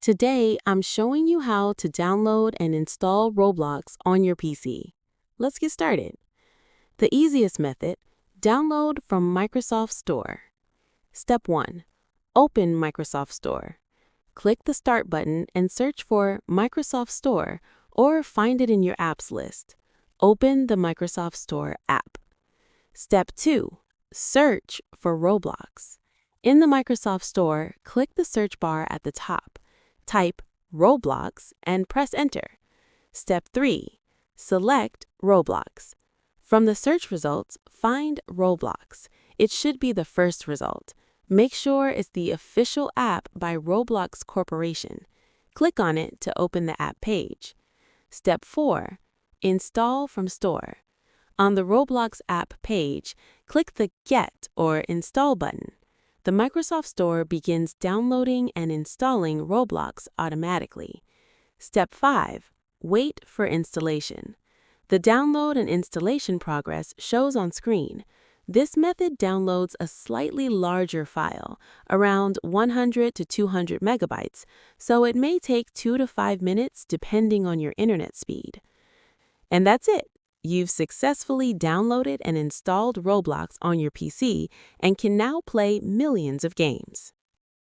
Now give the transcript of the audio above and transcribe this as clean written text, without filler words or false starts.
Today, I'm showing you how to download and install Roblox on your PC. Let's get started. The easiest method, download from Microsoft Store. Step 1. Open Microsoft Store. Click the Start button and search for Microsoft Store or find it in your apps list. Open the Microsoft Store app. Step 2. Search for Roblox. In the Microsoft Store, click the search bar at the top. Type Roblox and press Enter. Step 3. Select Roblox. From the search results, find Roblox. It should be the first result. Make sure it's the official app by Roblox Corporation. Click on it to open the app page. Step 4. Install from Store. On the Roblox app page, click the Get or Install button. The Microsoft Store begins downloading and installing Roblox automatically. Step 5. Wait for installation. The download and installation progress shows on screen. This method downloads a slightly larger file, around 100 to 200 megabytes, so it may take 2 to 5 minutes depending on your internet speed. And that's it. You've successfully downloaded and installed Roblox on your PC and can now play millions of games.